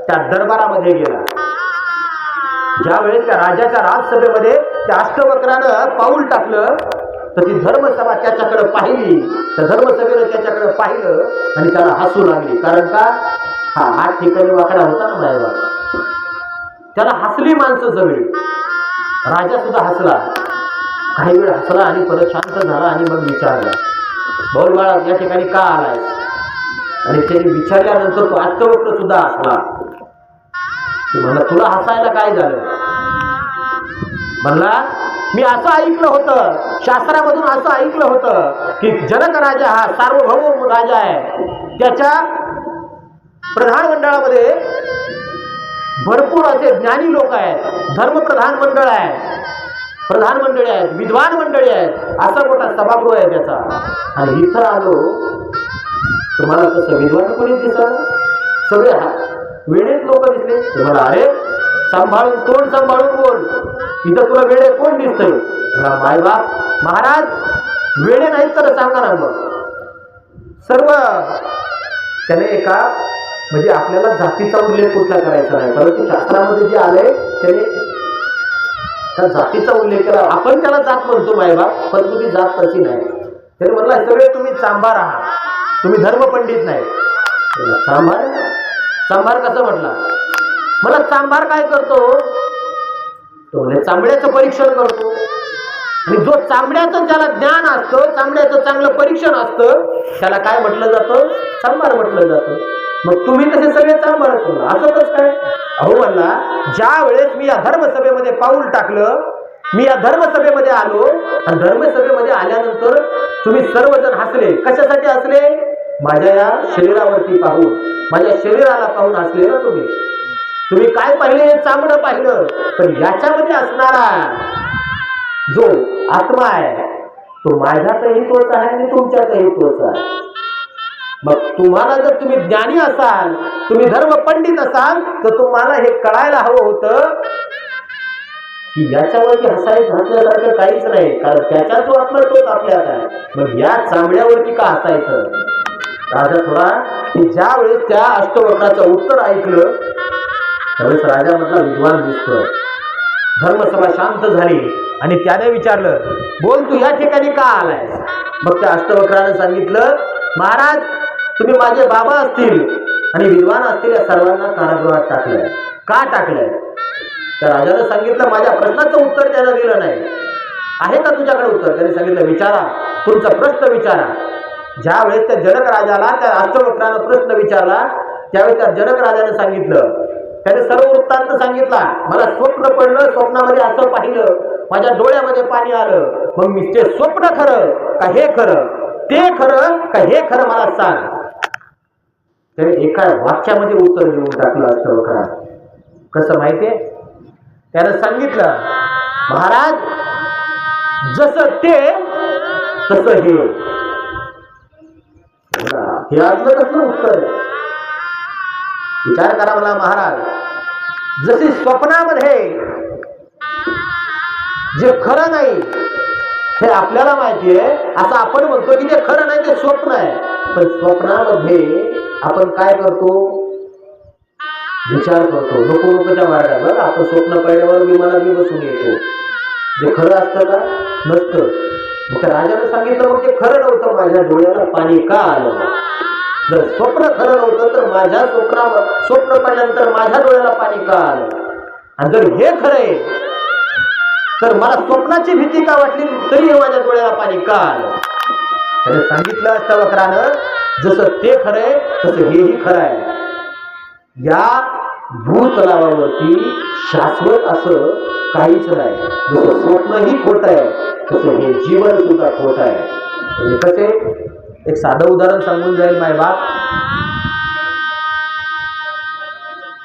Speaker 1: त्या दरबारामध्ये गेला. ज्यावेळेस त्या राजाच्या राजसभेमध्ये त्या अष्टवक्रानं पाऊल टाकलं तर ती धर्मसभा त्याच्याकडे पाहिली. तर धर्मसभेनं त्याच्याकडे पाहिलं आणि त्याला हसू लागली. कारण का, हा हात ठिकाणी वाकडा होता ना माझ्या, त्याला हसली माणसं सगळी. राजा सुद्धा हसला, काही वेळ हसला आणि परत शांत झाला आणि मग विचारला, बोल बाळा या ठिकाणी का आलाय. आणि त्याने विचारल्यानंतर तो अष्टवक्र सुद्धा हसला. म्हणला, तुला हसायला काय झालं. म्हणला, मी असं ऐकलं होतं, शास्त्रामधून असं ऐकलं होतं की जनक राजा हा सार्वभौम राजा आहे, त्याच्या प्रधानमंडळामध्ये भरपूर असे ज्ञानी लोक आहेत, धर्मप्रधान मंडळ आहे, प्रधान मंडळी आहेत, विद्वान मंडळी आहेत, असा मोठा सभागृह आहे त्याचा. आणि इथं आलो तुम्हाला कसं विद्वान कोणी दिसलं, सगळे वेळेत लोक दिसले. तुम्हाला अरे सांभाळून तोंड सांभाळून बोल, इथं तुला वेळे कोण दिसतंय. मायबाप महाराज वेळे नाहीत तर सांगा ना. मग सर्व त्याने एका म्हणजे आपल्याला जातीचा उल्लेख कुठला करायचा नाही, परंतु शास्त्रामध्ये जे आलंय त्याने त्या जातीचा उल्लेख केला. आपण त्याला जात म्हणतो मायबाप, परंतु ती जात तशी नाही. त्याने म्हणला, सगळे तुम्ही चांभार आहात, तुम्ही धर्मपंडित नाही. चांभार चांभार कसं म्हटला. मला चांभार काय करतो, तो म्हणजे चांबड्याचं परीक्षण करतो. आणि जो चांबड्याचं ज्याला ज्ञान असतं, चांबड्याचं चांगलं परीक्षण असतं, त्याला काय म्हटलं जातं, चांभार म्हटलं जातं. मग तुम्ही तसे सगळे चांभार करतो असं कसं काय. अहो म्हणला, ज्या वेळेस मी या धर्मसभेमध्ये पाऊल टाकलं, मी या धर्मसभेमध्ये आलो आणि धर्मसभेमध्ये आल्यानंतर तुम्ही सर्वजण हसले. कशासाठी हसले, माझ्या या शरीरावरती पाहून, माझ्या शरीराला पाहून हसले ना तुम्ही. तुम्ही काय पाहिले, चांबडं पाहिलं, पण याच्यामध्ये असणारा जो आत्मा आहे तो माझ्यातही तोच आहे आणि तुमच्यातही तोच आहे. मग तुम्हाला जर तुम्ही ज्ञानी असाल, तुम्ही धर्मपंडित असाल, तर तुम्हाला हे कळायला हवं होतं की याच्यावरती हसायचं हसण्यासारखं काहीच नाही, कारण त्याचा जो आत्मा तोच आपल्यात आहे. मग या चांबड्यावरती का हसायचं. राजा थोडा ज्या वेळेस त्या अष्टवक्राचं उत्तर ऐकलं त्यावेळेस राजा म्हटला, विद्वान दिसतोय. धर्मसभा शांत झाली आणि त्याने विचारलं, बोल तू या ठिकाणी का आलाय. मग त्या अष्टवक्रानं सांगितलं, महाराज तुम्ही माझे बाबा असतील आणि विद्वान असतील, या सर्वांना कारागृहात टाकलंय. का टाकलंय. त्या राजानं सांगितलं, माझ्या प्रश्नाचं उत्तर त्यानं दिलं नाही. आहे का तुझ्याकडे उत्तर. त्याने सांगितलं, विचारा, तुमचा प्रश्न विचारा. ज्या वेळेस त्या जनक राजाला त्या अष्टवक्रानं प्रश्न विचारला त्यावेळेस त्या जनक राजाने सांगितलं, त्याने सर्व वृत्तांत सांगितला. मला स्वप्न पडलं, स्वप्नामध्ये असं पाहिलं, माझ्या डोळ्यामध्ये पाणी आलं. मग मी ते स्वप्न खरं का हे खरं, ते खरं का हे खरं मला सांग. त्याने एका वाक्यामध्ये उत्तर देऊन टाकलं अष्टवक्रा. कसं माहितीये, त्याने सांगितलं, महाराज जसं ते तसं हे. हे आपलं कसलं उत्तर आहे. विचार करा मला महाराज, जशी स्वप्नामध्ये जे खरं नाही हे आपल्याला माहिती आहे, असं आपण म्हणतो की ते खरं नाही, ते स्वप्न आहे. पण स्वप्नामध्ये आपण काय करतो, विचार करतो. नको नकोच्या मार्गात. बघा आपण स्वप्न पडल्यावर विमानात बसून येतो, जे खरं असतं का नसतं. मग त्या राजाने सांगितलं, मग ते खरं नव्हतं, माझ्या डोळ्याला पाणी का आलं. जर स्वप्न खरं नव्हतं तर माझ्या स्वप्न पडल्यानंतर माझ्या डोळ्याला पाणी का आलं. आणि जर हे खरं आहे तर मला स्वप्नाची भीती का वाटली तरी माझ्या डोळ्याला पाणी का आलं. त्याने सांगितलं अष्टवक्रानं, जसं ते खरं आहे तसं हेही खरं आहे. या भूतलावावरती शाश्वत असं काहीच नाही. जसं स्वप्नही खोट आहे तसं हे जीवन सुद्धा खोट आहे. म्हणजे कसे, एक साधं उदाहरण सांगून जाईल माय बाप.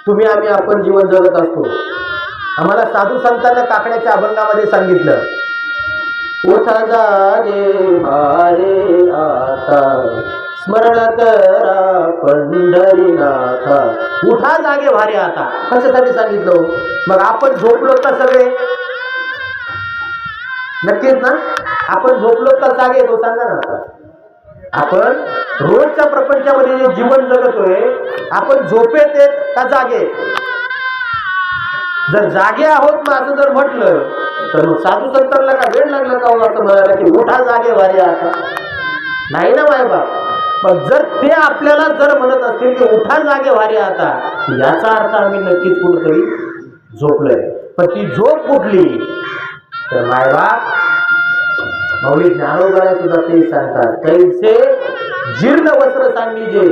Speaker 1: तुम्ही आम्ही आपण जीवन जगत असतो. आम्हाला साधू संतांना काकड्याच्या अभंगामध्ये सांगितलं, उठा जागे भारे आता स्मरण करा पंढरीनाथा. उठा जागे भारे आता कशासाठी सांगितलं? मग आपण झोपलो का सगळे? नक्कीच ना. आपण झोपलो का जागे? तो सांगा ना. आता आपण रोजच्या प्रपंचामध्ये जे जीवन जगतोय, आपण झोपेत येत का जागे? जर जागे आहोत मग असं जर म्हटलं तर मग साधू संतांना का वेळ लागला का असं म्हणायला की उठा जागे भारे आता? नाही ना माय बाप. पण जर ते आपल्याला जर म्हणत असतील की उठा जागे भारे आता, याचा अर्थ आम्ही नक्कीच कुठेतरी झोपलोय. पण ती झोप कुठली? तर माय बाप माऊली ज्ञानोबाला सुद्धा ते सांगतात, कैसे जीर्ण वस्त्र सांगीजे.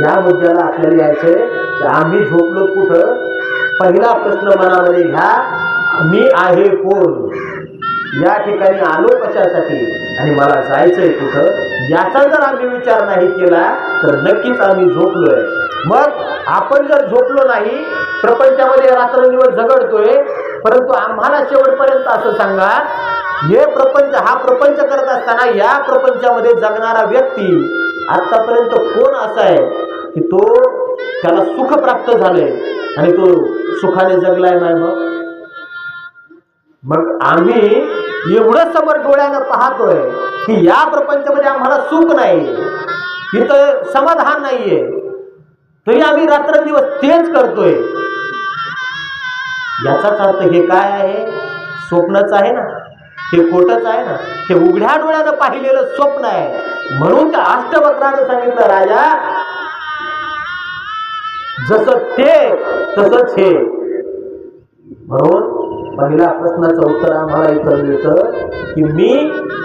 Speaker 1: या मुद्द्याला आपल्याला यायचंय की आम्ही झोपलो कुठं? पहिला प्रश्न मनामध्ये घ्या, मी आहे कोण? या ठिकाणी आलो कशासाठी आणि मला जायचंय कुठं? याचा जर आम्ही विचार नाही केला तर नक्कीच आम्ही झोपलोय. मग आपण जर झोपलो नाही, प्रपंचामध्ये रात्रंदिवस झगडतोय, परंतु आम्हाला शेवटपर्यंत असं सांगा, हे प्रपंच, हा प्रपंच करत असताना या प्रपंचामध्ये जगणारा व्यक्ती आतापर्यंत कोण असा आहे की तो त्याला सुख प्राप्त झालंय आणि तो सुखाने जगलाय नाही? मग आम्ही एवढं समोर डोळ्यानं पाहतोय की या प्रपंचामध्ये आम्हाला सुख नाही, इथं समाधान नाहीये, तरी आम्ही रात्रंदिवस तेच करतोय. याचाच अर्थ हे काय आहे? स्वप्नच आहे ना, हे खोटच आहे ना, हे उघड्या डोळ्यानं पाहिलेलं स्वप्न आहे. म्हणून त्या अष्टवक्रानं सांगितलं, राजा जसं ते तसंच हे. म्हणून पहिल्या प्रश्नाचं उत्तर आम्हाला इथं मिळतं की मी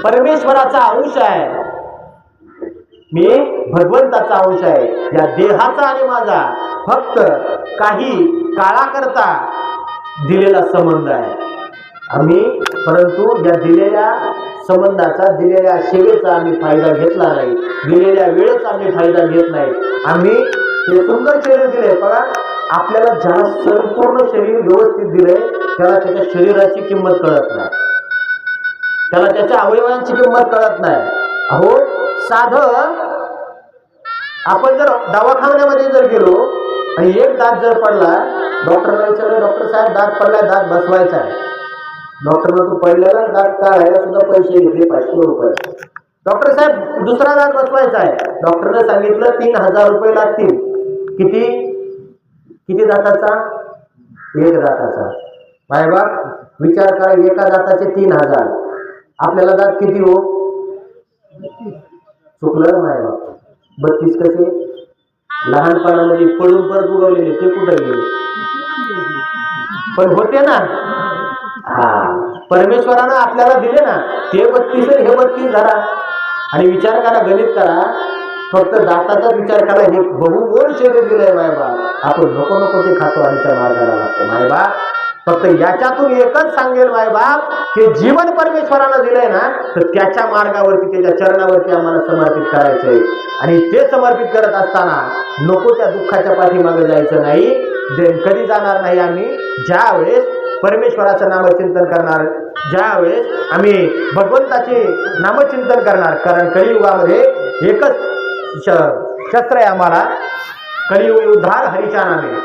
Speaker 1: परमेश्वराचा अंश आहे, मी भगवंताचा अंश आहे. या देहाचा आणि माझा फक्त काही काळाकरता दिलेला संबंध आहे आम्ही, परंतु या दिलेल्या संबंधाचा, दिलेल्या सेवेचा आम्ही फायदा घेतला नाही, दिलेल्या वेळेचा आम्ही फायदा घेत नाही. आम्ही हे सुंदर शरीर दिले बघा, आपल्याला ज्याला संपूर्ण शरीर व्यवस्थित दिले त्याला त्याच्या शरीराची किंमत कळत नाही, त्याला त्याच्या अवयवांची किंमत कळत नाही. अहो साधं आपण जर दवाखान्यामध्ये जर गेलो आणि एक दात जर पडला, डॉक्टरला विचारलं, डॉक्टर साहेब दात पडलाय, दात बसवायचा आहे. डॉक्टरला तो पहिल्याला दात काढायला सुद्धा पैसे घेतले 500 रुपये. डॉक्टर साहेब दुसरा दात बसवायचा आहे, डॉक्टरने सांगितलं 3000 रुपये लागतील. किती किती दाताचा? एक दाताचा. माय बाप विचार करा, एका दाताचे 3000, आपल्याला दात किती हो? चुकलं माय बाप. 32 कसे? लहानपणामध्ये पडून परत उगवलेले ते कुठे गेले? पण होते ना. हा, परमेश्वरानं आपल्याला दिले ना, ते 32 हे 32 धरा आणि विचार करा, गणित करा, फक्त दाताचाच विचार करा. हे बहुमोल शरीर दिलंय मायबाप, आपण नको नको ते खातो आणि त्या मार्गाला लागतो. मायबाप फक्त याच्यातून एकच सांगेल मायबाप, हे जीवन परमेश्वरानं दिलंय ना, तर त्याच्या मार्गावरती, त्याच्या चरणावरती आम्हाला समर्पित करायचंय. आणि ते समर्पित करत असताना नको त्या दुःखाच्या पाठीमागे जायचं नाही. जे कधी जाणार नाही आम्ही, ज्या वेळेस परमेश्वराचं नामचिंतन करणार, ज्या वेळेस आम्ही भगवंताचे नामचिंतन करणार. कारण कलियुगामध्ये एकच शस्त्र आहे आम्हाला, कलियुग उद्धार हरीच्या नामे.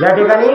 Speaker 1: या ठिकाणी